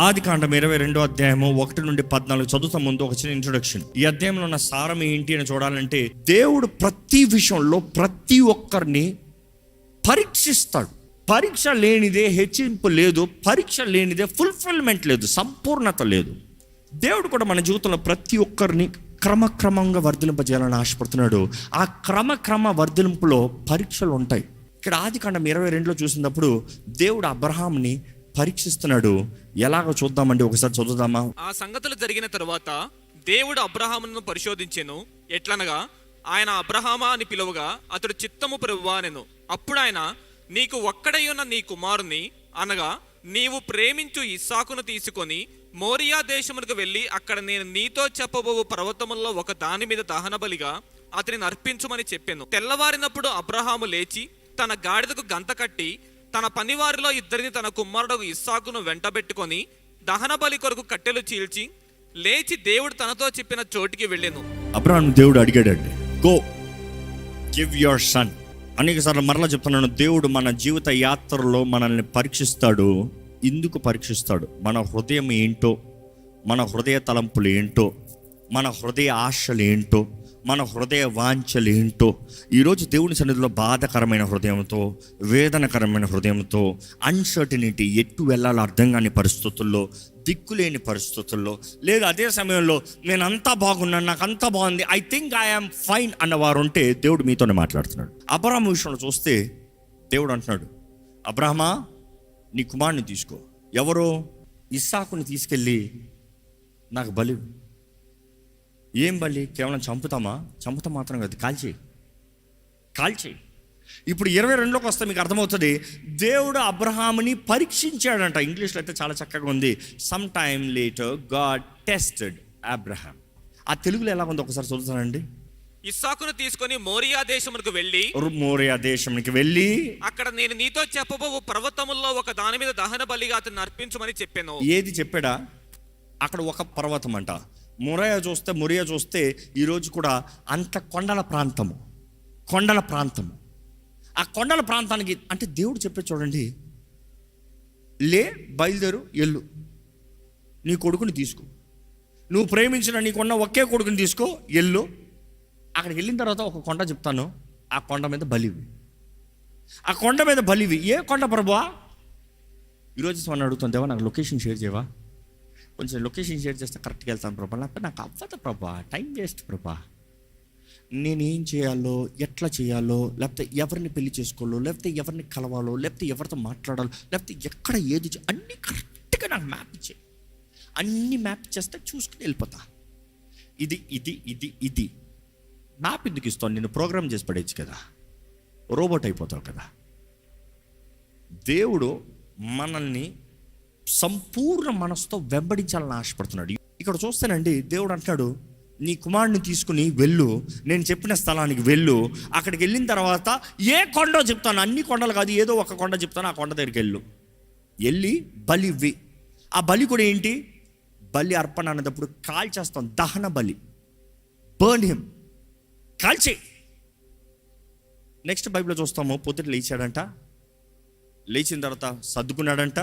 ఆదికాండం 22వ అధ్యాయము 1-14 చదువుతా. ముందు ఒక చిన్న ఇంట్రొడక్షన్. ఈ అధ్యాయంలో ఉన్న సారం ఏంటి అని చూడాలంటే, దేవుడు ప్రతి విషయంలో ప్రతి ఒక్కరిని పరీక్షిస్తాడు. పరీక్ష లేనిదే హెచ్చింపు లేదు, పరీక్ష లేనిదే ఫుల్ఫిల్మెంట్ లేదు, సంపూర్ణత లేదు. దేవుడు కూడా మన జీవితంలో ప్రతి ఒక్కరిని క్రమక్రమంగా వర్ధిలింపజేయాలని ఆశపడుతున్నాడు. ఆ క్రమ వర్ధిలింపులో పరీక్షలు ఉంటాయి. ఇక్కడ ఆదికాండం 22లో చూసినప్పుడు దేవుడు అబ్రహాంని పరీక్షిస్తున్నాడు. ఎలాగో చూద్దామండి, ఒకసారి చదువుదామా. ఆ సంగతులు జరిగిన తరువాత దేవుడు అబ్రహామును పరిశోధించెను. ఎట్లనగా, ఆయన అబ్రహామా అని పిలువగా అతడు చిత్తము ప్రభువా అనెను. అప్పుడు ఆయన, నీకు ఒక్కడైయున్న నీ కుమారుని అనగా నీవు ప్రేమించు ఇస్సాకును తీసుకొని మోరియా దేశమునకు వెళ్ళి అక్కడ నేను నీతో చెప్పబోవు పర్వతములలో ఒక దాని మీద దహన బలిగా అతనిని అర్పించుమని చెప్పాను. తెల్లవారినప్పుడు అబ్రహాము లేచి తన గాడిదకు గంత కట్టి తన పనివారిలో ఇద్దరిని తన కుమారుడు ఇస్సాకును వెంటబెట్టుకొని దహన బలి కొరకు కట్టెలు చీల్చి లేచి దేవుడు తనతో చెప్పిన చోటికి వెళ్ళాను. అబ్రహాం దేవుడు అడిగాడండి, గో గివ్ యువర్ సన్. అనేకసార్లు మరలా చెప్తున్నాను, దేవుడు మన జీవిత యాత్రలో మనల్ని పరీక్షిస్తాడు. ఎందుకు పరీక్షిస్తాడు? మన హృదయం ఏంటో, మన హృదయ తలంపులు ఏంటో, మన హృదయ ఆశలు ఏంటో, మన హృదయ వాంఛలు ఏంటో. ఈరోజు దేవుని సన్నిధిలో బాధకరమైన హృదయంతో, వేదనకరమైన హృదయంతో, అన్సర్టనిటీ, ఎట్టు వెళ్ళాలో అర్థం కాని పరిస్థితుల్లో, దిక్కులేని పరిస్థితుల్లో, లేదా అదే సమయంలో నేను అంతా బాగున్నాను, నాకు అంతా బాగుంది, ఐ థింక్ ఐఎమ్ ఫైన్ అన్నవారు ఉంటే దేవుడు మీతోనే మాట్లాడుతున్నాడు. అబ్రహాము విషయంలో చూస్తే దేవుడు అంటున్నాడు, అబ్రహమా నీ కుమారుని తీసుకో. ఎవరో ఇస్సాకుని తీసుకెళ్ళి నాకు బలి. ఏం బలి? కేవలం చంపుతా మాత్రం కాదు, కాల్చేయి. ఇప్పుడు 22లోకి వస్తే మీకు అర్థమవుతుంది, దేవుడు అబ్రహాముని పరీక్షించాడంట. ఇంగ్లీష్లో అయితే చాలా చక్కగా ఉంది, some time later God tested Abraham. ఆ తెలుగులో ఎలా ఉంది ఒకసారి చదువుతానండి. ఇస్సాకును తీసుకొని మోరియా దేశమునకు వెళ్ళి అక్కడ నేను నీతో చెప్పబోవు పర్వతముల్లో ఒక దాని మీద దహన బలిగా అతన్ని అర్పించమని చెప్పాను. ఏది చెప్పాడా? అక్కడ ఒక పర్వతం అంట. మొరియా చూస్తే ఈరోజు కూడా అంత కొండల ప్రాంతము. ఆ కొండల ప్రాంతానికి అంటే దేవుడు చెప్పే చూడండి, బయలుదేరు, ఎల్లు, నీ కొడుకుని తీసుకో, నువ్వు ప్రేమించిన నీకున్న ఒకే కొడుకుని తీసుకో, ఎల్లు. అక్కడికి వెళ్ళిన తర్వాత ఒక కొండ చెప్తాను, ఆ కొండ మీద బలివి. ఏ కొండ ప్రభువా? ఈరోజు మనం అడుగుతాం, దేవా నాకు లొకేషన్ షేర్ చేయవా, కొంచెం లొకేషన్ షేర్ చేస్తే కరెక్ట్గా వెళ్తాను ప్రభా, లేకపోతే నాకు అవ్వదు ప్రభా, టైం వేస్ట్ ప్రభా, నేనేం చేయాలో, ఎట్లా చేయాలో, లేకపోతే ఎవరిని పెళ్లి చేసుకోవాలో, లేకపోతే ఎవరిని కలవాలో, లేకపోతే ఎవరితో మాట్లాడాలో, లేకపోతే ఎక్కడ ఏది అన్నీ కరెక్ట్గా నాకు మ్యాప్ ఇచ్చే. అన్ని మ్యాప్ చేస్తే చూసుకుని వెళ్ళిపోతా. ఇది మ్యాప్ ఎందుకు ఇస్తాను? నేను ప్రోగ్రామ్ చేసి పడేయచ్చు కదా, రోబోట్ అయిపోతావు కదా. దేవుడు మనల్ని సంపూర్ణ మనసుతో వెంబడించాలని ఆశపడుతున్నాడు. ఇక్కడ చూస్తానండి, దేవుడు అంటున్నాడు, నీ కుమారుడిని తీసుకుని వెళ్ళు, నేను చెప్పిన స్థలానికి వెళ్ళు. అక్కడికి వెళ్ళిన తర్వాత ఏ కొండో చెప్తాను, అన్ని కొండలు కాదు, ఏదో ఒక కొండ చెప్తాను, ఆ కొండ దగ్గరికి వెళ్ళి బలివి. ఆ బలి కూడా ఏంటి? బలి అర్పణ అన్నప్పుడు కాల్చేస్తాం, దహన బలి, బర్న్ హిమ్, కాల్చే. నెక్స్ట్ బైబిల్లో చూస్తాము, పొద్దుట లేచిన తర్వాత సర్దుకున్నాడంట,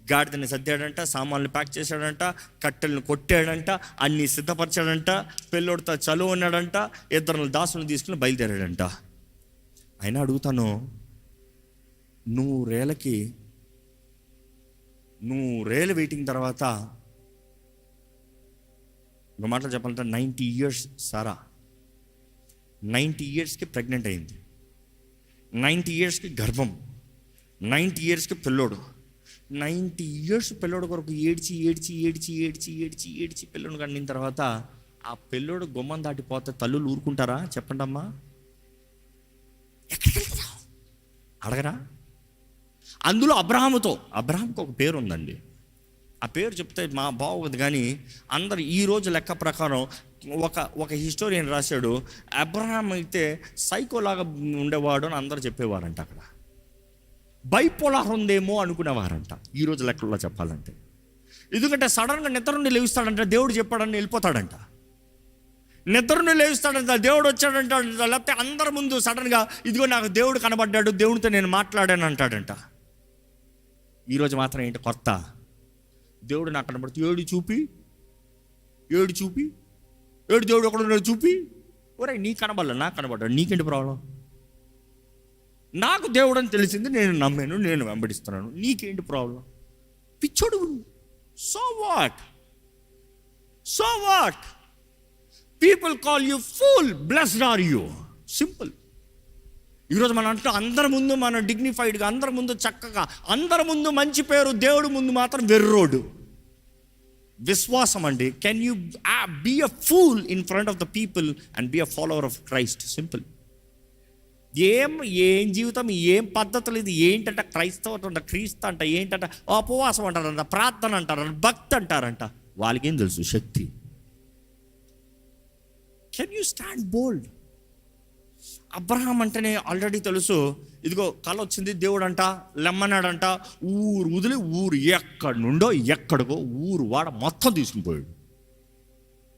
గాడిదని సర్దాడంట, సామాన్లు ప్యాక్ చేశాడంట, కట్టెలను కొట్టాడంట, అన్నీ సిద్ధపరిచాడంట, పెళ్ళోడితో చలువ ఉన్నాడంట, 2 దాసులను తీసుకుని బయలుదేరాడంట. అయినా అడుగుతాను, 100 వెయిటింగ్ తర్వాత ఒక మాటలు చెప్పాలంటే 90 years సారా 90 yearsకి ప్రెగ్నెంట్ అయింది, 90 yearsకి గర్భం, 90 yearsకి పిల్లోడు. 90 years పిల్లోడు కొరకు ఏడ్చి పిల్లోడు కండిన తర్వాత ఆ పిల్లోడు గుమ్మం దాటిపోతే తల్లులు ఊరుకుంటారా? చెప్పండి అమ్మా, ఎక్కడికి వెళ్తారా అడగరా? అందులో అబ్రహాముకి ఒక పేరు ఉందండి. ఆ పేరు చెప్తే మా బాగుంది, కానీ అందరు ఈరోజు లెక్క ప్రకారం ఒక హిస్టోరియన్ రాశాడు, అబ్రహాం అయితే సైకోలాగా ఉండేవాడు అని అందరూ చెప్పేవారంట. అక్కడ బైపోలార్ ఉందేమో అనుకునేవారంట ఈరోజు లెక్కల్లో చెప్పాలంటే. ఎందుకంటే సడన్గా నిద్ర నుండి లేస్తాడంట, దేవుడు చెప్పాడని వెళ్ళిపోతాడంట. నిద్ర నుండి లేస్తాడంట, దేవుడు వచ్చాడంట, లేకపోతే అందరి ముందు సడన్గా ఇదిగో నాకు దేవుడు కనబడ్డాడు, దేవుడితో నేను మాట్లాడాను అంటాడంట. ఈరోజు మాత్రం ఏంటి కొత్త? దేవుడు నాకు కనబడుతుంది, ఏడు చూపి ఏడు దేవుడు ఒకడు చూపి. ఒరే నీ కనబడలే, నాకు కనబడ్డాడు, నీకేంటి ప్రాబ్లం? నాకు దేవుడు అని తెలిసింది, నేను నమ్మాను, నేను వెంబడిస్తున్నాను, నీకేంటి ప్రాబ్లం? పిచ్చోడు. So what people call you fool, blessed are you. Simple. ఈరోజు మనం అంటే అందరి ముందు మనం డిగ్నిఫైడ్గా, అందరి ముందు చక్కగా, అందరి ముందు మంచి పేరు, దేవుడు ముందు మాత్రం వెర్రోడు. విశ్వాసం అండి. Can you be a fool in front of the people and be a follower of Christ? Simple. ఏం జీవితం, ఏం పద్ధతులు, ఇది ఏంటంట? క్రైస్తవం అంట, క్రీస్తు అంట, ఏంటంట, ఉపవాసం అంటారంట, ప్రార్థన అంటారంట, భక్తి అంటారంట. వాళ్ళకేం తెలుసు శక్తి? Can you stand bold? Abraham అంటేనే ఆల్రెడీ తెలుసు, ఇదిగో కళ వచ్చింది, దేవుడు అంట లెమ్మన్నాడంట, ఊరు వదిలి ఊరు ఎక్కడి నుండో ఎక్కడికో ఊరు వాడ మొత్తం తీసుకుని పోయాడు.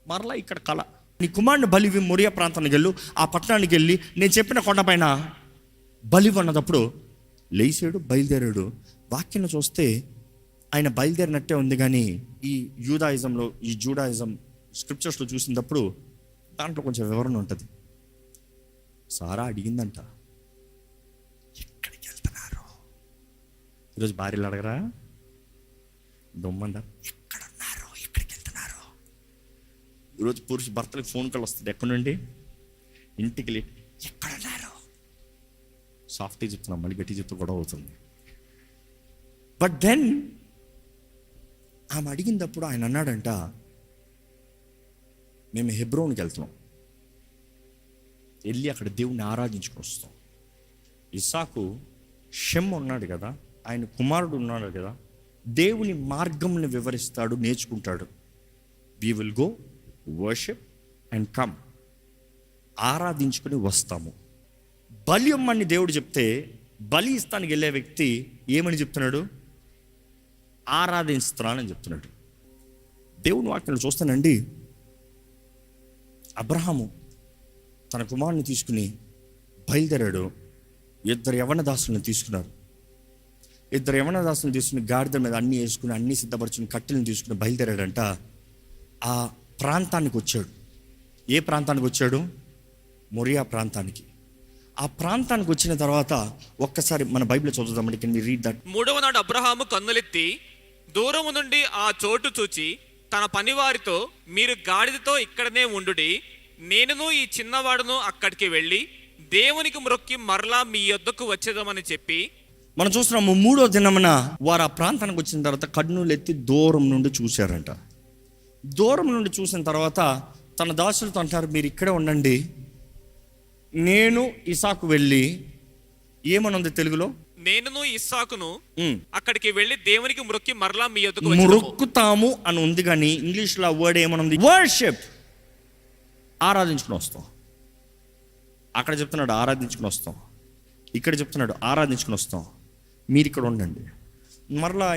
మరలా ఇక్కడ కళ, నీ కుమారుని బలివి మొరియా ప్రాంతానికి వెళ్ళు, ఆ పట్టణానికి వెళ్ళి నేను చెప్పిన కొండపైన బలివి అన్నదప్పుడు లేచాడు, బయలుదేరాడు. వాక్యం చూస్తే ఆయన బయలుదేరినట్టే ఉంది, కానీ ఈ యూదాయిజంలో, ఈ జూడాయిజం స్క్రిప్చర్స్లో చూసినప్పుడు దాంట్లో కొంచెం వివరణ ఉంటుంది. సారా అడిగిందంట, ఎక్కడికి వెళ్తున్నారు? ఈరోజు భార్యలు అడగరా? దొమ్మందా, ఎక్కడున్నారు, ఎక్కడికి వెళ్తున్నారు? ఈరోజు పురుష భర్తలకు ఫోన్ కాల్ వస్తుంది, ఎక్కడి నుండి? ఇంటికి వెళ్ళి ఎక్కడున్నారు? సాఫ్ట్గా చెప్తున్నాం, మళ్ళీ గట్టి చెప్తూ గొడవ అవుతుంది. బట్ దెన్ ఆమె అడిగినప్పుడు ఆయన అన్నాడంట, మేము హెబ్రోన్కి వెళ్తున్నాం, వెళ్ళి అక్కడ దేవుణ్ణి ఆరాధించుకొని వస్తాం. ఇస్సాకు షెమ్ ఉన్నాడు కదా, ఆయన కుమారుడు ఉన్నాడు కదా, దేవుని మార్గంని వివరిస్తాడు, నేర్చుకుంటాడు. We will go worship and come, ఆరాధించుకొని వస్తాము. బలి ఇమ్మని దేవుడు చెప్తే, బలి ఇస్తానికి వెళ్ళే వ్యక్తి ఏమని చెప్తున్నాడు? ఆరాధిస్తున్నానని చెప్తున్నాడు. దేవుని వాక్యాలు చూస్తానండి, అబ్రహాము తన కుమారుని తీసుకుని బయలుదేరాడు. ఇద్దరు యవన దాసులను తీసుకున్నారు. ఇద్దరు యవన దాసులను తీసుకుని గాడిద మీద అన్నీ వేసుకుని, అన్నీ సిద్ధపరచుకుని, కట్టెలను తీసుకుని బయలుదేరాడంట. ఆ ప్రాంతానికి వచ్చాడు. ఏ ప్రాంతానికి వచ్చాడు? మొరియా ప్రాంతానికి. ఆ ప్రాంతానికి వచ్చిన తర్వాత ఒక్కసారి మన బైబిల్ చదువుదామండి. Can we read that? 3వ నాడు అబ్రహాము కన్నులెత్తి దూరము నుండి ఆ చోటు చూచి తన పనివారితో, మీరు గాడిదతో ఇక్కడనే ఉండుడి, నేనును ఈ చిన్నవాడును అక్కడికి వెళ్ళి దేవునికి మ్రొక్కి మరలా మీ యొద్దకు వచ్చేదామని చెప్పి. మనం చూస్తున్నాము 3వ దినమున వారు ఆ ప్రాంతానికి వచ్చిన తర్వాత కన్నులు ఎత్తి దూరం నుండి చూశారంట. దూరం నుండి చూసిన తర్వాత తన దాసులతో అంటారు, మీరు ఇక్కడే ఉండండి, నేను ఇసాకు వెళ్ళి, ఏమనుంది తెలుగులో? నేనును ఇస్సాకును అక్కడికి వెళ్ళి దేవునికి మ్రొక్కి మరలా మీ యొద్దకు మొక్కుతాము అని ఉంది, కానీ ఇంగ్లీష్లో ఆ వర్డ్ ఏమనుంది? వర్షిప్. ఆరాధించుకుని వస్తాం. అక్కడ చెప్తున్నాడు ఆరాధించుకుని వస్తాం, ఇక్కడ చెప్తున్నాడు ఆరాధించుకుని వస్తాం, మీరు ఇక్కడ ఉండండి. మరలా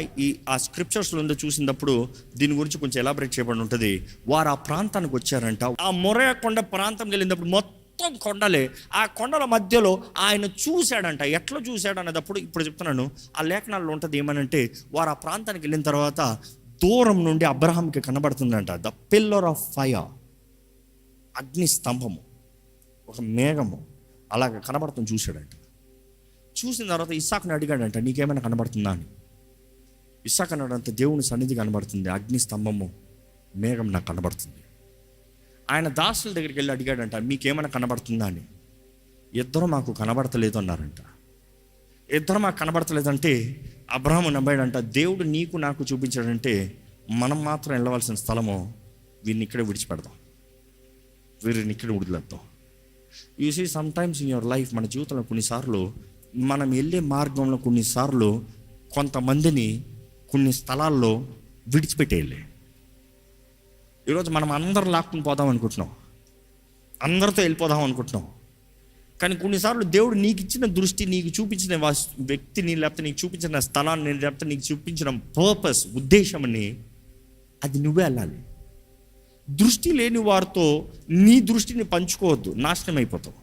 ఆ స్క్రిప్చర్స్లో ఉందో చూసినప్పుడు దీని గురించి కొంచెం ఎలాబరేట్ చేయబడి ఉంటుంది. వారు ఆ ప్రాంతానికి వచ్చారంట. ఆ మొరయ కొండ ప్రాంతం వెళ్ళినప్పుడు మొత్తం కొండలే. ఆ కొండల మధ్యలో ఆయన చూశాడంట. ఎట్లా చూశాడు అన్నదప్పుడు ఇప్పుడు చెప్తున్నాను, ఆ లేఖనాల్లో ఉంటుంది ఏమనంటే, వారు ఆ ప్రాంతానికి వెళ్ళిన తర్వాత దూరం నుండి అబ్రహాంకి కనబడుతుందంట ద పిల్లర్ ఆఫ్ ఫైర్, అగ్ని స్తంభము, ఒక మేఘము అలాగ కనబడుతుంది చూశాడంట. చూసిన తర్వాత ఇస్సాకుని అడిగాడంట, నీకేమైనా కనబడుతుందా అని. ఇస్సాకు అన్నాడంట, దేవుని సన్నిధి కనబడుతుంది, అగ్ని స్తంభము మేఘం నాకు కనబడుతుంది. ఆయన దాసుల దగ్గరికి వెళ్ళి అడిగాడంట, మీకేమైనా కనబడుతుందా అని. ఇద్దరు మాకు కనబడతలేదు అన్నారంట. ఇద్దరు మాకు కనబడతలేదంటే అబ్రహాము నమ్మాడంట, దేవుడు నీకు నాకు చూపించాడంటే మనం మాత్రం వెళ్ళవలసిన స్థలము, వీరిని ఇక్కడే విడిచిపెడదాం, వీరిని ఇక్కడ వదిలేద్దాం. You see sometimes in your life, మన జీవితంలో కొన్నిసార్లు మనం వెళ్ళే మార్గంలో కొన్నిసార్లు కొంతమందిని కొన్ని స్థలాల్లో విడిచిపెట్టేయాలి. ఈరోజు మనం అందరం లాక్కుని పోదాం అనుకుంటున్నాం, అందరితో వెళ్ళిపోదాం అనుకుంటున్నాం, కానీ కొన్నిసార్లు దేవుడు నీకు ఇచ్చిన దృష్టి, నీకు చూపించిన వ్యక్తిని, లేకపోతే నీకు చూపించిన స్థలాన్ని, లేకపోతే నీకు చూపించిన పర్పస్, ఉద్దేశంని, అది నువ్వే వెళ్ళాలి. దృష్టి లేని వారితో నీ దృష్టిని పంచుకోవద్దు, నాశనం అయిపోతావు.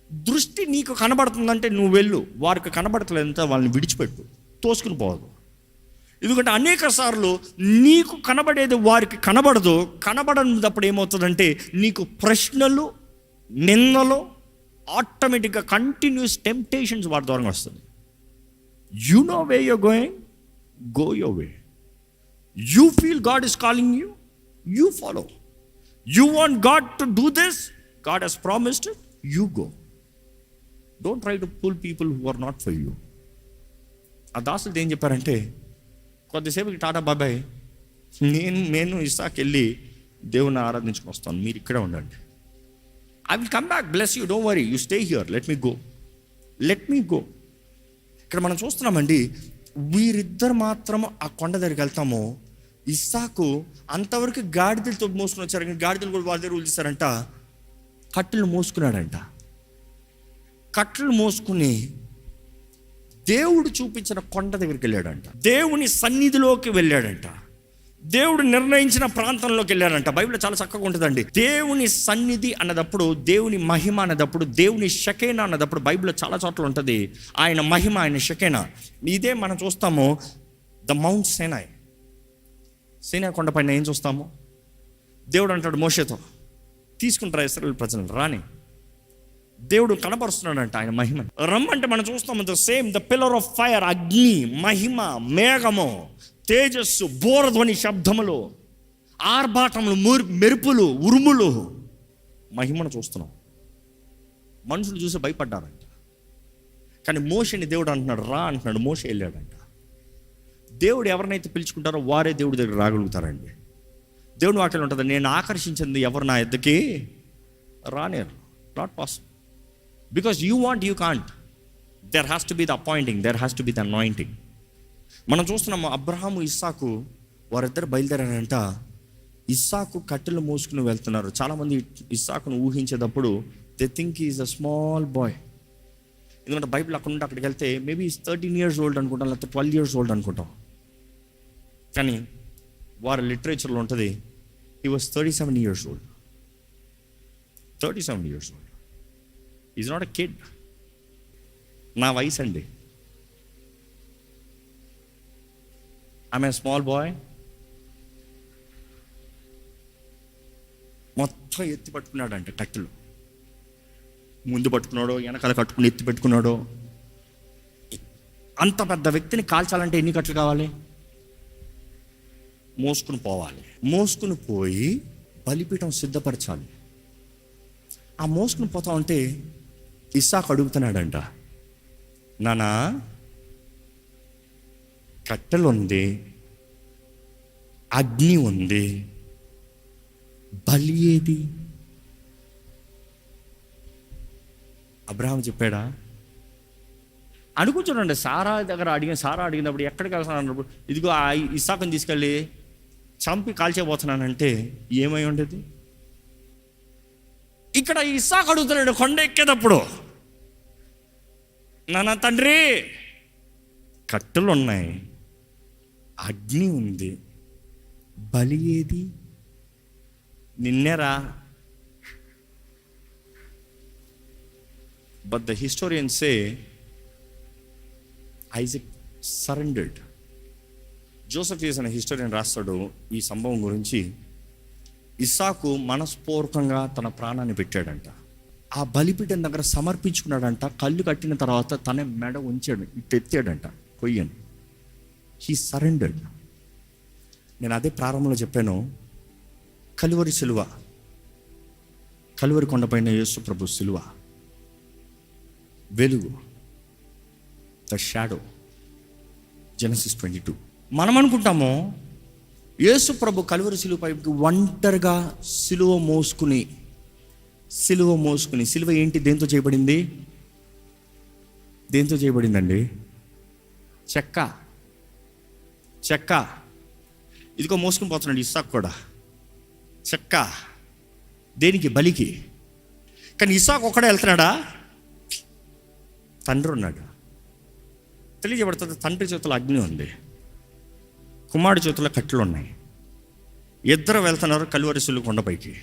దృష్టి నీకు కనబడుతుందంటే నువ్వు వెళ్ళు, వారికి కనబడతలేదంటే వాళ్ళని విడిచిపెట్టు, తోసుకుని పోవద్దు. ఎందుకంటే అనేక సార్లు నీకు కనబడేది వారికి కనబడదు. కనబడనప్పుడు ఏమవుతుందంటే నీకు ప్రశ్నలు, నిందలు, ఆటోమేటిక్గా కంటిన్యూస్ టెంప్టేషన్స్ వాటి ద్వారా వస్తుంది. You know way you're going, go your way. You feel God is calling you, you follow. You want God to do this, God he's promised, you go. Don't try to pull people who are not for you. ఆ దాసులు ఏం చెప్పారంటే, కొద్దిసేపుకి టాటా బాబాయ్, నేను ఇసాక్ వెళ్ళి దేవుని ఆరాధించుకొని వస్తాను, మీరు ఇక్కడే ఉండండి. I will come back, bless you, don't worry, you stay here, let me go. ఇక్కడ మనం చూస్తున్నామండి, వీరిద్దరు మాత్రం ఆ కొండ దగ్గరికి వెళ్తాము. ఇస్సాకు అంతవరకు గాడిదలతో మోసుకుని వచ్చారు, కానీ గాడిదలు కూడా వాళ్ళ దగ్గర వదిలేశారంట. కట్టెలు మోసుకున్నాడంట. కట్టెలు మోసుకుని దేవుడు చూపించిన కొండ దగ్గరికి వెళ్ళాడంట. దేవుని సన్నిధిలోకి వెళ్ళాడంట. దేవుడు నిర్ణయించిన ప్రాంతంలోకి వెళ్ళాడంట. బైబిల్లో చాలా చక్కగా ఉంటుందండి. దేవుని సన్నిధి అన్నదప్పుడు, దేవుని మహిమ అన్నదప్పుడు, దేవుని షకేనా అన్నదప్పుడు బైబిల్లో చాలా చోట్ల ఉంటుంది. ఆయన మహిమ, ఆయన షకేనా. ఇదే మనం చూస్తాము ద మౌంట్ సీనాయ్. సీనాయ్ కొండపైన ఏం చూస్తాము? దేవుడు అంటాడు మోషేతో, తీసుకుంటారా ఇశ్రాయేలు ప్రజలను, రాని. దేవుడు కనపరుస్తున్నాడంట ఆయన మహిమ. రమ్మంటే మనం చూస్తాము the same, the pillar of fire, అగ్ని, మహిమ, మేఘము, తేజస్సు, బోరధ్వని శబ్దములు, ఆర్భాటములు, మెరుపులు, ఉరుములు, మహిమను చూస్తున్నాం. మనుషులు చూసి భయపడ్డారంట. కానీ మోషేని దేవుడు అంటున్నాడు రా అంటున్నాడు. మోషే వెళ్ళాడంట. దేవుడు ఎవరినైతే పిలుచుకుంటారో వారే దేవుడి దగ్గర రాగలుగుతారండి. దేవుని వాక్యం ఉంటుంది, నేను ఆకర్షించింది ఎవరు నా ఎద్దకి రానేరు. Not possible. Because you want, you can't. There has to be the appointing, there has to be the anointing. మనం చూస్తున్నాము అబ్రహాము, ఇస్సాకు వారిద్దరు బయలుదేరారంట. ఇస్సాకు కట్టెలు మోసుకుని వెళ్తున్నారు. చాలామంది ఇస్సాకును ఊహించేటప్పుడు they think is a small boy. ఎందుకంటే బైబిల్ అక్కడ నుండి అక్కడికి వెళ్తే మేబీ 13 years old అనుకుంటాం, లేకపోతే 12 years old అనుకుంటాం. కానీ వారి లిటరేచర్లో ఉంటుంది he was 37 years old. 37 years old. Is not a kid. నా వయసు అండి. I'm a small bye. మొత్తం ఎత్తి పట్టుకున్నాడంట కట్టెలు. ముందు పట్టుకున్నాడో, వెనకాల కట్టుకుని ఎత్తి పెట్టుకున్నాడో. అంత పెద్ద వ్యక్తిని కాల్చాలంటే ఎన్ని కట్టెలు కావాలి? మోసుకుని పోవాలి. మోసుకుని పోయి బలిపీఠం సిద్ధపరచాలి. ఆ మోసుకుని పోతా ఉంటే ఇస్సాకు అడుగుతున్నాడంట, నానా కట్టెలు ఉంది, అగ్ని ఉంది, బలి ఏది? అబ్రహాం చెప్పాడా? అనుకుంటున్నాండి. సారా అడిగినప్పుడు ఎక్కడికి వెళ్తున్నాడు? ఇదిగో ఆ ఇస్సాకుని తీసుకెళ్ళి చంపి కాల్చేపోతున్నానంటే ఏమై ఉండేది? ఇక్కడ ఇస్సాకు అడుగుతున్నాడు కొండ ఎక్కేటప్పుడు, నాన్న తండ్రి కట్టెలు ఉన్నాయి, అగ్ని ఉంది, బలి ఏది? నిన్నేరా. But the historians say Isaac surrendered. Joseph అనే హిస్టోరియన్ రాస్తాడు ఈ సంభవం గురించి. ఇస్సాకు మనస్పూర్వకంగా తన ప్రాణాన్ని పెట్టాడంట. ఆ బలిపీఠం దగ్గర సమర్పించుకున్నాడంట. కళ్ళు కట్టిన తర్వాత తన మెడ ఉంచాడు, ఇటు ఎత్తాడంట కొయ్యను. He surrendered. నేను అదే ప్రారంభంలో చెప్పాను, కలువరి సిలువ, కలువరి కొండపైన యేసు ప్రభు సిలువ, వెలుగు, ద షాడో. జెనసిస్ 22. మనం అనుకుంటాము యేసు ప్రభు కలువరి సిలువపైకి ఒంటరిగా సిలువ మోసుకుని. సిలువ ఏంటి? దేంతో చేయబడింది? దేంతో చేయబడిందండి? చెక్క. ఇదిగో మోసుకుని పోతున్నాడు ఇస్సాకు కూడా. చెక్క దేనికి? బలికి. కానీ ఇస్సాకు ఒక్కడే వెళ్తున్నాడా? తండ్రి ఉన్నాడు. తెలియజేయబడుతుంది, తండ్రి చేతుల్లో అగ్ని ఉంది, కుమారుడి చేతుల్లో కట్టెలు ఉన్నాయి. ఇద్దరు వెళ్తున్నారు కలువరి సిలువ కొండపైకి.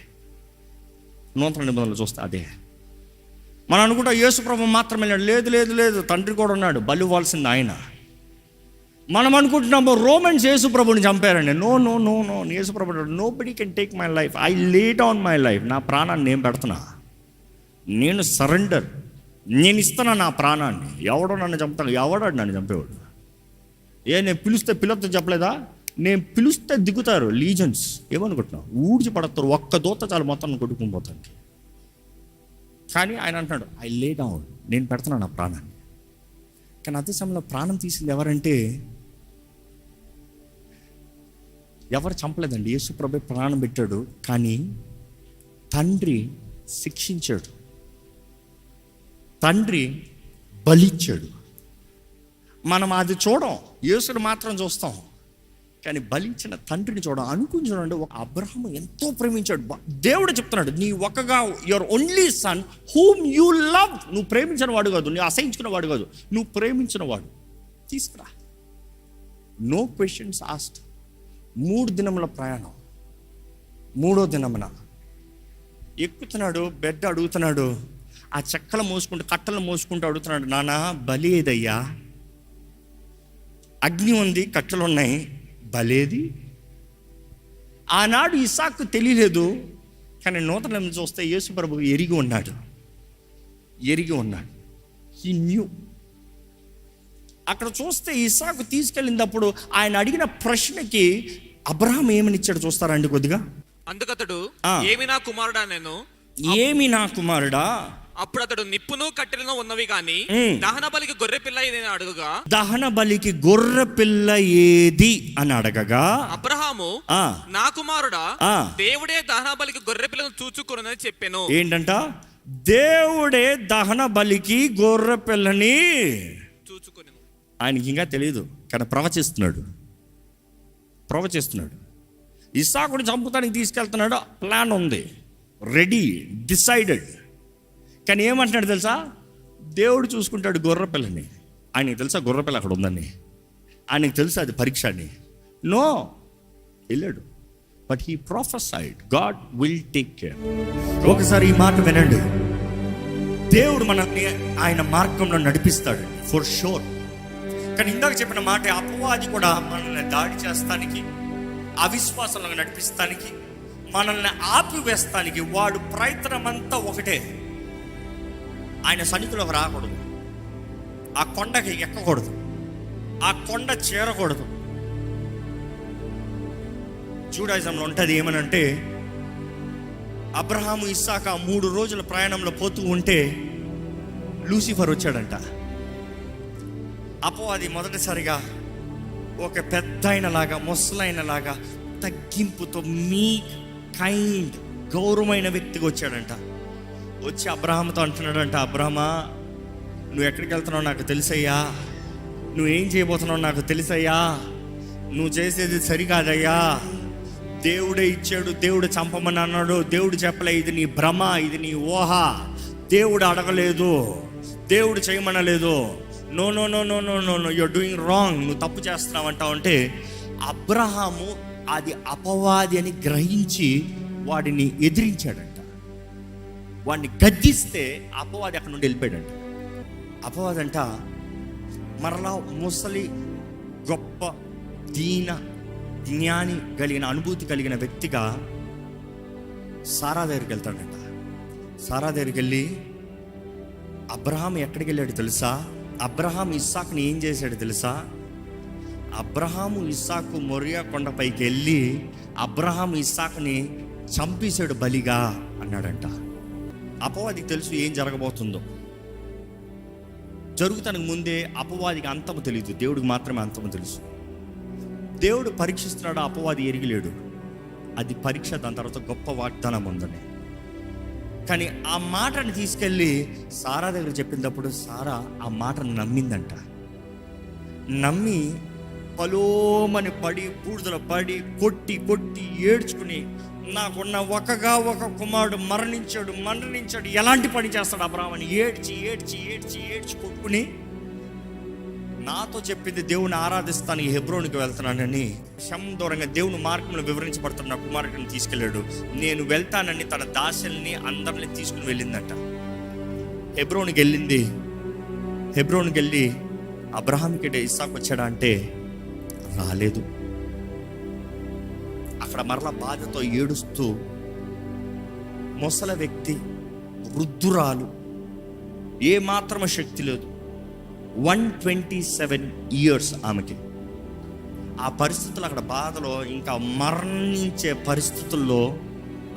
నూతన నిబంధనలు చూస్తే అదే. మనం అనుకుంటా యేసు ప్రభు మాత్రమే వెళ్ళాడు. లేదు, తండ్రి కూడా ఉన్నాడు. బలి ఇవ్వాల్సింది ఆయన. మనం అనుకుంటున్నాము రోమన్స్ యేసుప్రభుని చంపారండి. నో నో నో నో యేసుప్రభు nobody can take my life, I lay down my life. నా ప్రాణాన్ని నేను పెడుతున్నా, నేను సరెండర్, నేను ఇస్తున్నా నా ప్రాణాన్ని. ఎవడో నన్ను చంపుతాను, ఎవడాడు నన్ను చంపేవాడు? నేను పిలిస్తే పిల్లలతో చెప్పలేదా? నేను పిలిస్తే దిగుతారు లీజన్స్. ఏమనుకుంటున్నావు? ఊడ్చి పడతారు, ఒక్క దూత చాలు మొత్తం కొట్టుకుని పోతాను. కానీ ఆయన అంటున్నాడు ఐ లే డౌన్, నేను పెడుతున్నాను నా ప్రాణాన్ని. కానీ అదే సమయంలో ప్రాణం తీసింది ఎవరంటే, ఎవరు చంపలేదండి, యేసుప్రభు ప్రాణం పెట్టాడు. కానీ తండ్రి శిక్షించాడు, తండ్రి బలిచ్చాడు. మనం అది చూడం, యేసుని మాత్రం చూస్తాం, కానీ బలించిన తండ్రిని చూడం. అనుకుని చూడండి, ఒక అబ్రహాము ఎంతో ప్రేమించాడు. దేవుడు చెప్తున్నాడు, నీ ఒకగా your only son whom you love. నువ్వు ప్రేమించిన వాడు కాదు, నువ్వు అసహించుకున్న వాడు కాదు, నువ్వు ప్రేమించిన వాడు, తీసుకురా. No questions asked. 3 దినముల ప్రయాణం. 3వ దినమున ఎక్కుతున్నాడు, బెడ్ అడుగుతున్నాడు. ఆ చెక్కలు మోసుకుంటూ, కట్టలు మోసుకుంటూ అడుగుతున్నాడు, నాన్న బలి ఏదయ్యా? అగ్ని ఉంది, కట్టెలు ఉన్నాయి, బలేది? ఆనాడు ఇస్సాకు తెలియలేదు, కానీ నూతన చూస్తే యేసు ప్రభు ఎరిగి ఉన్నాడు. He knew. అక్కడ చూస్తే ఇస్సాకు తీసుకెళ్ళినప్పుడు ఆయన అడిగిన ప్రశ్నకి అబ్రహాం ఏమని ఇచ్చాడు చూస్తారండి కొద్దిగా. అందుకతడు ఏమి నా కుమారుడా నేను, ఏమి నా కుమారుడా? అప్పుడు అతడు నిప్పును కట్టెలను ఉన్నవి కానీ దహన బలికి గొర్రె పిల్ల ఏదని అడుగుగా, దహన బలికి గొర్రె పిల్ల ఏది అని అడగగా అబ్రహాము నా కుమారుడా, దేవుడే దహన బలికి గొర్రె పిల్లను చూచుకొనని చెప్పాను. ఏంటంట? దేవుడే దహన బలికి గొర్రె పిల్లని చూచుకొని. ఆయనకి ఇంకా తెలియదు, కానీ ప్రవచిస్తున్నాడు. ఇస్సాకుని చంపుతానికి తీసుకెళ్తున్నాడు, ప్లాన్ ఉంది, రెడీ, డిసైడెడ్. కానీ ఏమంటున్నాడు తెలుసా? దేవుడు చూసుకుంటాడు గొర్రె పిల్లని. ఆయనకి తెలుసా గొర్రె పిల్ల అక్కడ ఉందని? ఆయనకి తెలుసా అది పరీక్ష అని? నో, వెళ్ళాడు. But he prophesied, God will take care. ఒకసారి ఈ మాట వినండి, దేవుడు మనల్ని ఆయన మార్గంలో నడిపిస్తాడు ఫర్ షూర్. కానీ ఇందాక చెప్పిన మాట, అపవాది కూడా మనల్ని దాడి చేస్తానికి, అవిశ్వాసంలో నడిపిస్తానికి, మనల్ని ఆపివేస్తానికి వాడు ప్రయత్నం అంతా ఒకటే. ఆయన సన్నిధిలోకి రాకూడదు, ఆ కొండకి ఎక్కకూడదు, ఆ కొండ చేరకూడదు. జూడాయిజంలో ఉంటుంది ఏమనంటే, అబ్రహాము ఇస్సాకు 3 రోజుల ప్రయాణంలో పోతూ ఉంటే లూసిఫర్ వచ్చాడంట. అపవాది మొదటిసారిగా ఒక పెద్ద ఆయనలాగా, ముసలైనలాగా, తగ్గింపుతో, మీ కైండ్, గౌరవమైన వ్యక్తిగా వచ్చాడంట. వచ్చి అబ్రహాముతో అంటున్నాడంట, అబ్రహమా నువ్వు ఎక్కడికి వెళ్తున్నావు నాకు తెలుసయ్యా, నువ్వేం చేయబోతున్నావు నాకు తెలుసయ్యా, నువ్వు చేసేది సరికాదయ్యా, దేవుడే ఇచ్చాడు, దేవుడు చంపమని అన్నాడు, దేవుడు చెప్పలే, ఇది నీ భ్రమ, ఇది నీ ఊహ, దేవుడు అడగలేదు, దేవుడు చేయమనలేదు, no no no no no no no you're doing wrong, నువ్వు తప్పు చేస్తున్నావు అంటావు. అంటే అబ్రహాము అది అపవాది అని గ్రహించి వాడిని ఎదిరించాడంట. వాడిని గద్దిస్తే అపవాది అక్కడ నుండి వెళ్ళిపోయాడంట. అపవాది అంట మరలా ముసలి, గొప్ప, దీన, జ్ఞాని కలిగిన, అనుభూతి కలిగిన వ్యక్తిగా సారా దగ్గరికి వెళ్తాడంట. సారా దగ్గరికి వెళ్ళి, అబ్రహాం ఎక్కడికి వెళ్ళాడు తెలుసా? అబ్రహాం ఇస్సాకుని ఏం చేశాడు తెలుసా? అబ్రహాము ఇస్సాకు మొరియా కొండపైకి వెళ్ళి అబ్రహాం ఇస్సాకుని చంపేశాడు బలిగా అన్నాడంట. అపవాదికి తెలుసు ఏం జరగబోతుందో. జరుగుతానికి ముందే అపవాదికి అంతము తెలియదు, దేవుడికి మాత్రమే అంతము తెలుసు. దేవుడు పరీక్షిస్తున్నాడు, అపవాది ఎరిగిలేడు. అది పరీక్ష, దాని తర్వాత గొప్ప వాగ్దానం ఉందని. కానీ ఆ మాటను తీసుకెళ్ళి సారా దగ్గర చెప్పినప్పుడు సారా ఆ మాటను నమ్మిందంట. నమ్మి పలోమని పడి, బూడిదలో పడి, కొట్టి ఏడ్చుకుని, నాకున్న ఒక కుమారుడు మరణించాడు, ఎలాంటి పని చేస్తాడు అబ్రహాం అని ఏడ్చి కొట్టుకుని, నాతో చెప్పింది దేవుని ఆరాధిస్తాను, హెబ్రోనికి వెళ్తున్నానని దూరంగా దేవుని మార్గంలో వివరించబడుతున్న నా కుమారుడిని తీసుకెళ్ళాడు. నేను వెళ్తానని తన దాసుల్ని అందరిని తీసుకుని వెళ్ళిందంట. హెబ్రోనికి వెళ్ళి అబ్రహాంకి ఇస్సాకు వచ్చాడా అంటే రాలేదు. అక్కడ మరలా బాధతో ఏడుస్తూ ముసలి వ్యక్తి, వృద్ధురాలు, ఏ మాత్రమే శక్తి లేదు, 127 years ఆమెకి. ఆ పరిస్థితులు, అక్కడ బాధలో ఇంకా మరణించే పరిస్థితుల్లో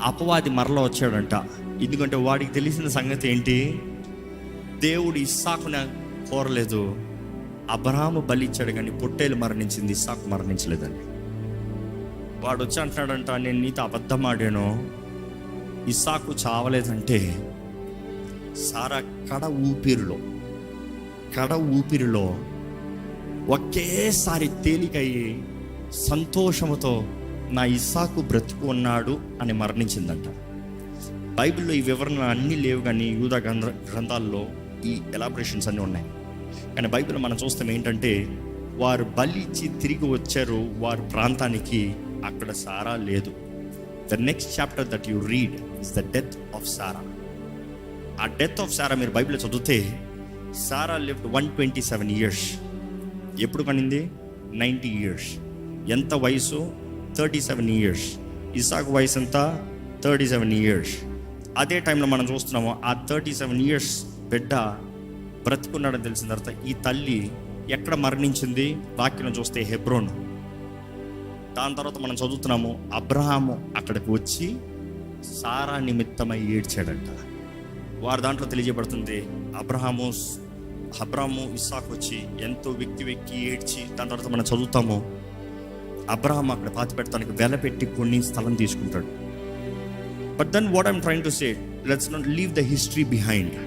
అపవాది మరలా వచ్చాడంట. ఎందుకంటే వాడికి తెలిసిన సంగతి ఏంటి, దేవుడు ఇస్సాకుని కోరలేదు, అబ్రహాము బలి ఇచ్చాడు కానీ పొట్టేలు మరణించింది, ఇస్సాకు మరణించలేదని. వాడు వచ్చి అంటున్నాడంట, నేను నీతో అబద్ధం ఆడాను, ఇస్సాకు చావలేదంటే సారా కడ ఊపిరిలో ఒకేసారి తేలికయ్యి సంతోషముతో నా ఇస్సాకు బ్రతుకు ఉన్నాడు అని మరణించిందంట. బైబిల్లో ఈ వివరణ అన్నీ లేవు, కానీ యూదా గ్రంథాల్లో ఈ ఎలాబరేషన్స్ అన్నీ ఉన్నాయి. కానీ బైబిల్లో మనం చూస్తాం ఏంటంటే, వారు బలి ఇచ్చి తిరిగి వచ్చారు వారి ప్రాంతానికి, అక్కడ సారా లేదు. The next chapter that you read is the death of Sarah. ఆ డెత్ ఆఫ్ సారా మీరు బైబిల్లో చదివితే, సారా లివ్డ్ 127 years. ఎప్పుడు కనింది? 90 years. ఎంత వయసు? 37 years. ఇస్సాకు వయసు ఎంత? 37 years. అదే టైంలో మనం చూస్తున్నాము, ఆ 37 years బిడ్డ బ్రతుకున్నాడని తెలిసిన తర్వాత ఈ తల్లి ఎక్కడ మరణించింది? వాక్యం చూస్తే హెబ్రోన్. దాని తర్వాత మనం చదువుతున్నాము, అబ్రహాము అక్కడికి వచ్చి సారా నిమిత్తమై ఏడ్చాడంట. వారి దాంట్లో తెలియజేయబడుతుంది, అబ్రహాము ఇస్సాకు వచ్చి ఎంతో వెక్కి ఏడ్చి, దాని తర్వాత మనం చదువుతాము, అబ్రహాం అక్కడ పాతి పెట్టడానికి వెల పెట్టి కొన్ని స్థలం తీసుకుంటాడు. But then what I'm trying to say, let's not leave the history behind.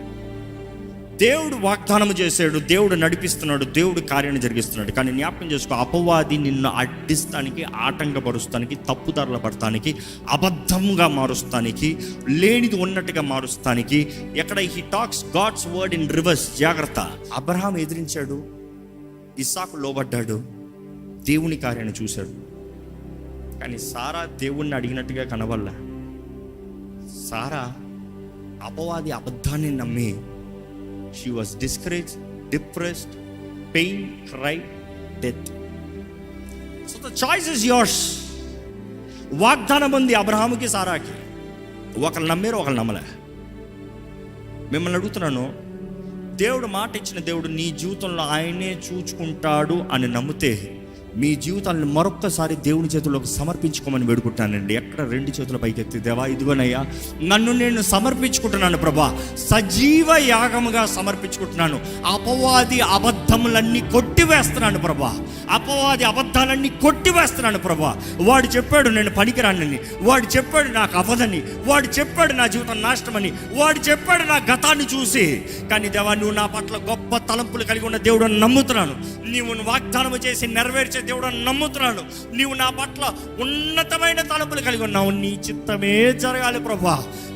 దేవుడు వాగ్దానం చేశాడు, దేవుడు నడిపిస్తున్నాడు, దేవుడు కార్యాన్ని జరిగిస్తున్నాడు. కానీ జ్ఞాపకం చేసుకో, అపవాది నిన్ను అడ్డిస్తానికి, ఆటంకపరుస్తానికి, తప్పుదారుల పడటానికి, అబద్ధంగా మారుస్తానికి, లేనిది ఉన్నట్టుగా మారుస్తానికి, ఎక్కడ he talks God's word in reverse. జాగ్రత్త. అబ్రహాం ఎదిరించాడు, ఇస్సాకు లోబడ్డాడు, దేవుని కార్యాన్ని చూశాడు. కానీ సారా దేవుణ్ణి అడిగినట్టుగా కనవల్ల. సారా అపవాది అబద్ధాన్ని నమ్మి she was discouraged, depressed, pain, cry, death. So the choice is yours. వాగ్దానం ఉంది అబ్రహాముకి, సారాకి. ఒకళ్ళు నమ్మారు, ఒకళ్ళు నమ్మలే. మిమ్మల్ని అడుగుతున్నాను, దేవుడు మాట ఇచ్చిన దేవుడు నీ జీవితంలో ఆయనే చూచుకుంటాడు అని నమ్మితే మీ జీవితాలను మరొక్కసారి దేవుని చేతుల్లోకి సమర్పించుకోమని వేడుకుంటానండి. ఎక్కడ 2 చేతుల పైకెత్తి, దేవా ఇదిగోనయ్యా నన్ను నేను సమర్పించుకుంటున్నాను ప్రభా, సజీవ యాగముగా సమర్పించుకుంటున్నాను. అపవాది అబద్ధములన్నీ కొట్టివేస్తున్నాను ప్రభా, అపవాది అబద్ధాలన్నీ కొట్టివేస్తున్నాను ప్రభా. వాడు చెప్పాడు నేను పనికిరానని, వాడు చెప్పాడు నాకు అవ్వదని, వాడు చెప్పాడు నా జీవితం నాశనమని, వాడు చెప్పాడు నా గతాన్ని చూసి. కానీ దేవా నువ్వు నా పట్ల గొప్ప తలంపులు కలిగి ఉన్న దేవుడు అని నమ్ముతున్నాను. నీవు వాగ్దానం చేసి నెరవేర్చే దేవుడు అని నమ్ముతున్నాను. నీవు నా పట్ల ఉన్నతమైన తలంపులు కలిగి ఉన్నావు. నీ చిత్తమే జరగాలి ప్రభా.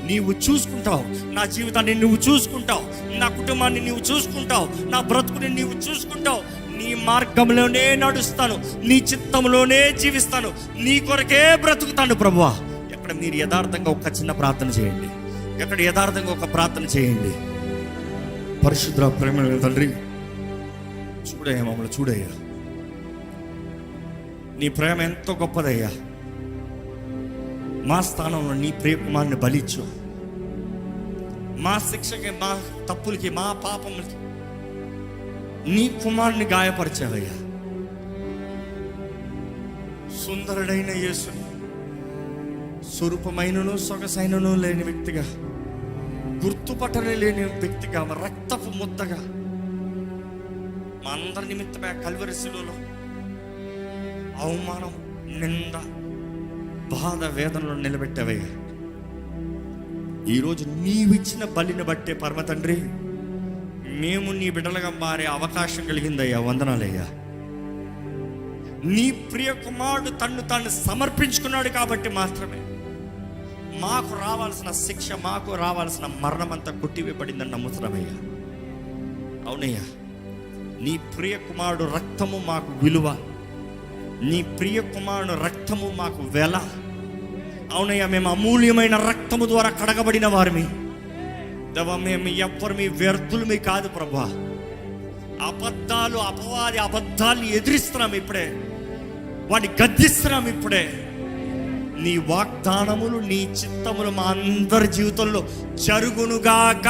నీవు చూసుకుంటావు, నా జీవితాన్ని నువ్వు చూసుకుంటావు, నా కుటుంబాన్ని నీవు చూసుకుంటావు, నా బ్రతుకుని నీవు చూసుకుంటావు. నీ మార్గంలోనే నడుస్తాను, నీ చిత్తంలోనే జీవిస్తాను, నీ కొరకే బ్రతుకుతాను ప్రభువా. ఎక్కడ మీరు యథార్థంగా ఒక చిన్న ప్రార్థన చేయండి, ఎక్కడ యథార్థంగా ఒక ప్రార్థన చేయండి. పరిశుద్ధ ప్రేమ తండ్రి, చూడయ్యా, మమ్మల్ని చూడయ్యా, నీ ప్రేమ ఎంతో గొప్పదయ్యా. మా స్థానంలో నీ ప్రియ కుమారుని బలిచ్చు, మా శిక్షకి, మా తప్పులకి, మా పాపములకి నీ కుమారుని గాయపరిచావయ్యా. సుందరుడైన యేసుని స్వరూపమైనను సొగసైనను లేని వ్యక్తిగా, గుర్తుపట్టనే లేని వ్యక్తిగా, రక్తపు ముద్దగా మా అందరి నిమిత్తమే కల్వరి శిలువలో అవమానం, నింద, బాధ, వేదనలో నిలబెట్టావయ్యా. ఈరోజు నీవిచ్చిన బలిని బట్టే పరమ తండ్రి మేము నీ బిడ్డలుగా మారే అవకాశం కలిగిందయ్యా. వందనాలయ్యా. నీ ప్రియ కుమారుడు తన్ను తాను సమర్పించుకున్నాడు కాబట్టి మాత్రమే మాకు రావాల్సిన శిక్ష, మాకు రావాల్సిన మరణం అంతా కొట్టివేయబడిందని నమ్ముతున్నామయ్యా. అవునయ్యా, నీ ప్రియ కుమారుడు రక్తము మాకు విలువ, నీ ప్రియ కుమారుడు రక్తము మాకు వెల. అవునయ్యా, మేము అమూల్యమైన రక్తము ద్వారా కడగబడిన వారిమి దేవా. మేము ఎవ్వరు వ్యర్థులమి కాదు ప్రభా. అబద్ధాలు, అపవాది అబద్ధాలు ఎదిరిస్తున్నాం. ఇప్పుడే వాడిని గద్దిస్తున్నాం ఇప్పుడే. నీ వాగ్దానములు, నీ చిత్తములు మా అందరి జీవితంలో జరుగునుగాక.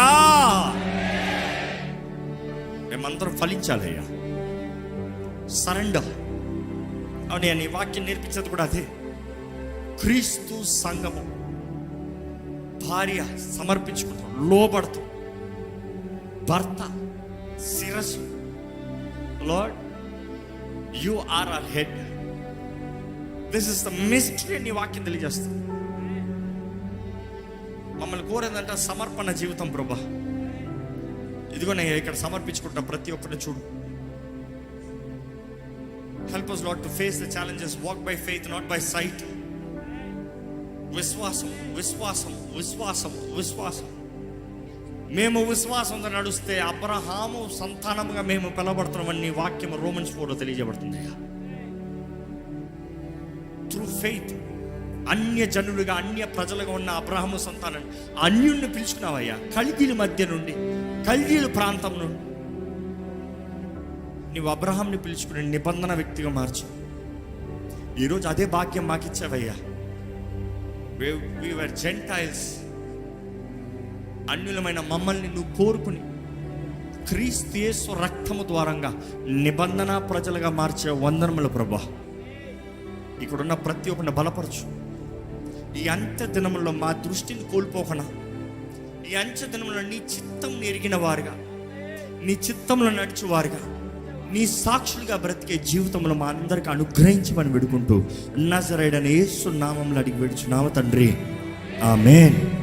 మేమందరం ఫలించాలయ్యా. సరెండర్. అవునయ్యా, నీ వాక్యం నేర్పించేది కూడా అదే. క్రీస్తు సంఘము భార్య సమర్పించుకుంటాం, లోబడతాం. భర్త శిరస్సు. Lord, you are our head. This is the mystery. నీ వాక్యం తెలియజేస్తుంది. మమ్మల్ని కోరేదంటే సమర్పణ జీవితం ప్రభా. ఇదిగో నేను ఇక్కడ సమర్పించుకుంటా. ప్రతి ఒక్కరిని చూడు. Help us Lord to face the challenges, walk by faith, not by sight. విశ్వాసం, విశ్వాసం, విశ్వాసం, విశ్వాసం. మేము విశ్వాసంతో నడుస్తే అబ్రహాము సంతానముగా మేము పిలవబడుతున్నామని నీ వాక్యం రోమన్స్ 4లో తెలియజేయబడుతుంది. త్రూ ఫెయిత్ అన్య జనులుగా, అన్య ప్రజలుగా ఉన్న అబ్రహాము సంతానాన్ని అన్యుల్ని పిలుచుకున్నావయ్యా. కల్దీల మధ్య నుండి, కల్దీల ప్రాంతం నుండి నీవు అబ్రహాంని పిలుచుకుని నిబంధన వ్యక్తిగా మార్చు. ఈరోజు అదే భాగ్యం మాకు ఇచ్చావయ్యా. we were Gentiles. అన్యులమైన మమ్మల్ని నువ్వు కోరుకుని క్రీస్తు యేసు రక్తము ద్వారంగా నిబంధన ప్రజలుగా మార్చే వందనములు ప్రభా. ఇక్కడున్న ప్రతి ఒక్కరిని బలపరచు. ఈ అంత్య దినముల్లో మా దృష్టిని కోల్పోకుండా, ఈ అంత్య దినములో నీ చిత్తం ఎరిగిన వారుగా, నీ చిత్తంలో నడిచేవారుగా, నీ సాక్షులుగా బ్రతికే జీవితంలో మా అందరికి అనుగ్రహించమని వేడుకుంటూ నజరేయుడైన యేసు నామములో అడిగి వేడుచున్నాము తండ్రి. ఆమేన్.